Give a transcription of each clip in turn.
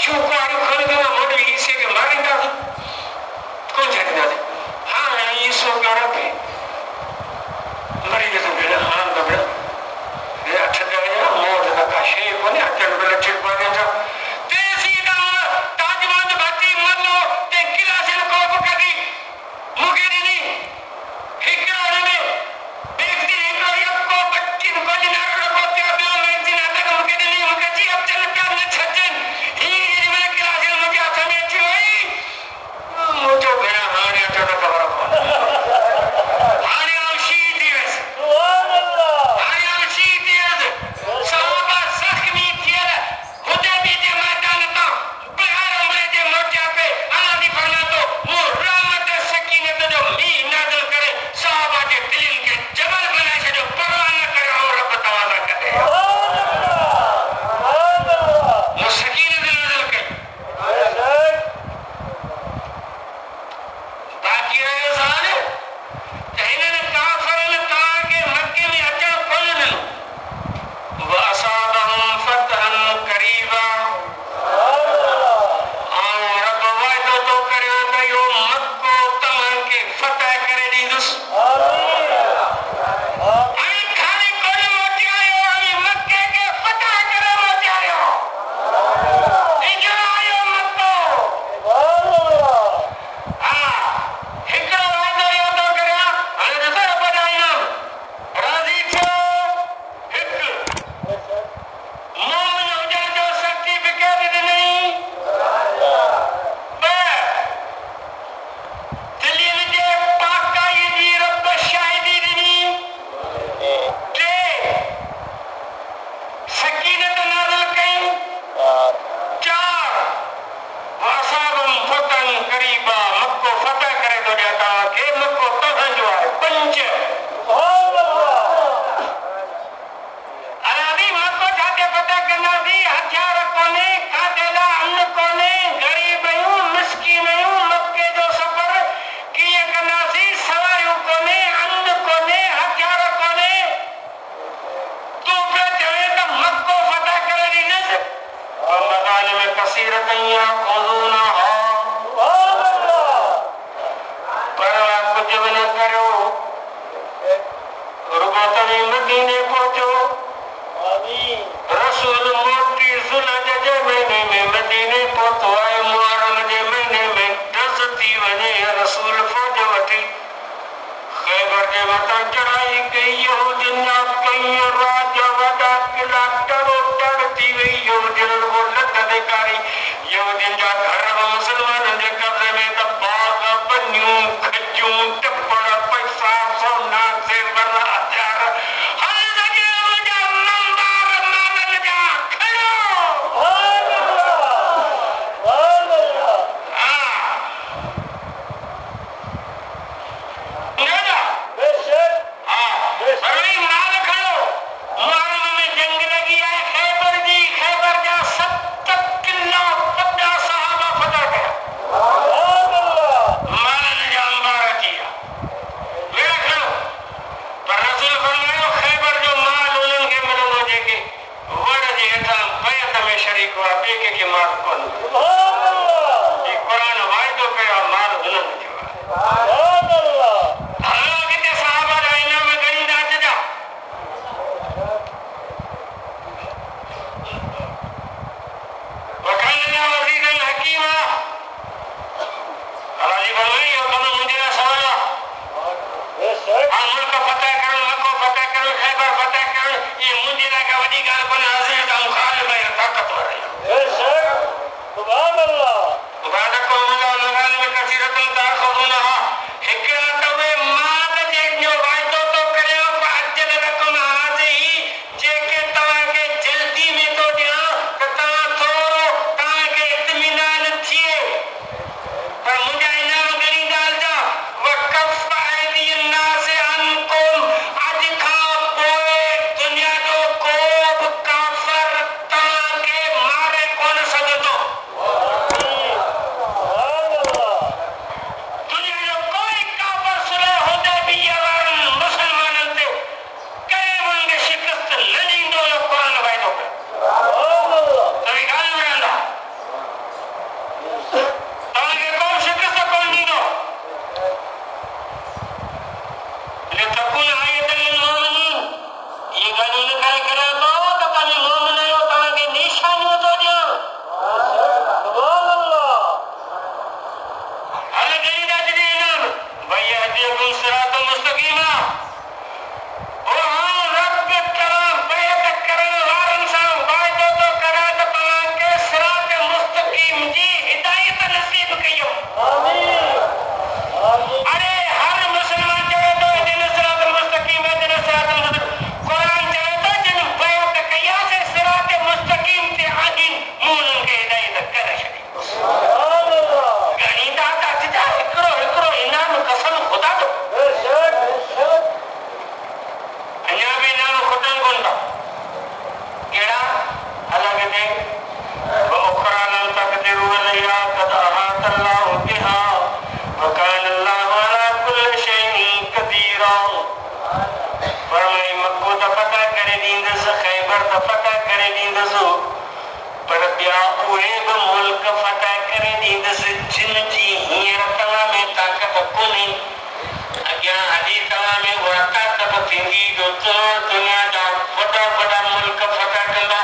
चुकायो खरीदना मोटे इसे के मारेगा कौन जाने दे हाँ ये सो गारा पे मरी तो बेटा हाँ तो बेटा ये अच्छा जाएगा मोटे का काशे कोने अच्छा बेटा चिप पाने जा तेजी का ताजमहल बाती मल्लो ते किला से को पकड़ी मुके नहीं हिकड़ों में देखती हिकड़ों ये को बच्ची को जिना को क्या बिलो में जिना तक मुके नहीं मुके जी अब चल क्या न छजन ही में किला से मुझे आसानी अच्छी हुई मुझे बेटा हाँ ने अच्छा तो खबर को हाँ ने आशी दिवस हाँ ने आशी दिवस साहबा सख्मी किया मुझे भी जे मैदान था बिहार में जे मोर्चा पे अल्लाह दी फरना तो वो रहमत सकीनत जो मी नाज़िल करे साहबा के दिल के जबल बनाए से जो परवाह न करे और रब तवाज़ा करे वो सकीनत नाज़िल करे बाकी रहे सारे इन्होंने काफिर ने कहा कि मक्के में अचा खोलने वअसाबहुम फतहन करीबा रब वायदो तो करे त यो मक्को तमन के फतह करे दीदुस अभी खाली कोई मोटी आयो अभी मक्के के फतह करे मोटी आयो इजो आयो मक्को हाँ हिकड़ो वायदो यो तो करे हाणे ॾिसो बधाईंदुमि राज़ी थियो हिकु मोमिन हुजण जो सर्टिफिकेट ॾिनई ॿ दिलनि जे पाकाई जी रब शाहिदी ॾिनी टे सकीनत नाज़िल कई चार वअसाबहुम फतहन करीबा मक्को फतह करे थो ॾियां तव्हांखे मक्को तव्हांजो आहे पंज अलादी मक्को जाके फतह कंदासीं हथियार कोन्हे खाधे लाइ अन्न कोन्हे ग़रीब आहियूं मिस्कीन आहियूं मक्के जो सफ़र कीअं कंदासीं सवारियूं कोन्हे अन्न कोन्हे हथियार कोन्हे तूं पियो चवे त मक्को फतह करे ॾींदुसि मग़ानिम कसीरतन याख़ुज़ूनहा परवाह कुछ भी न करो रुगो तव्हीं मदीने पहुचो रसूल मोटी ज़ुल्हज जे महीने में मदीने पहुतो आहे मुहर्रम जे महीने में डस थी वञे रसूल फ़ौज वठी ख़ैबर जे मथां चढ़ाई कई यहूदियुनि जा कई राज वॾा किला टड़ोटड़ थी वई यहूदियुनि रुॻो लट ॾेखारी यहूदियुनि जा घर मुसलमाननि जे कब्ज़े में त बाग़ बनियूं खजूं टपड़ पैसा सोना ज़ेवर हथियार हर जॻह मुंहिंजा मंबार मालनि जा खणो बड़ी माल खड़ो मुहर्रम में जंग लगी है खैबर जी खैबर जा 70 किला 50 सहाबा फतह कया मालन जा अंबार किया मेरा खड़ो पर रसूल फरमायो खैबर जो माल उन्हनि खे मिलंदो जेके वड़ जे हेठां बैत में शरीक हुआ ॿिए के माल कोन ये क़ुरान वाइदो कयो माल हुननि जो आहे हलो अॻिते सहाबा जा इनाम ॻणींदा अचिजा वकालना वज़ीरन हकीमा अल्लाह जी फरमाई इहो कमु मुंहिंजे लाइ सवलो आहे हाँ मुल्क फतह करणु मक्को फतह करणु खैबर फतह करणु इहे मुंहिंजे लाइ का वॾी ॻाल्हि कोन्हे अज़ीज़ ऐं ग़ालिब ऐं ताक़तवर आहियूं सुभान अल्लाह इबादतुम मग़ानिम कसीरतन ताख़ुज़ूनहा हिकिड़ा त उहे माल जो वाइदो तो करियो अजल रक़म हाज़िही जेके तव्हांखे जल्दी में थो ॾियां त तव्हां थोरो तव्हांखे इत्मीनान थिए पर मुंहिंजा इनाम ॻणींदा हलजा वकफ़ अयदी अन्नास अन्कुम अॼु खां पोइ दुनिया जो को बि काफ़िर तव्हांखे मारे कोन सघंदो अल्लाह फरमाई मक्को दा पता करे दींदस खैबर दा पता करे दींदस पर ॿिया उहे बि मुल्क फतह करे ॾींदस जिन जी हींअर तव्हां में ताक़त कोन्हे अॻियां हली तव्हां में उहा ताक़त थींदी जो दुनिया जा वॾा वॾा मुल्क फतह कंदा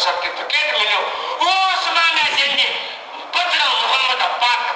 सर्टिफिकेट मिलो वो उस्मान है जिनने बदला मोहम्मद पाक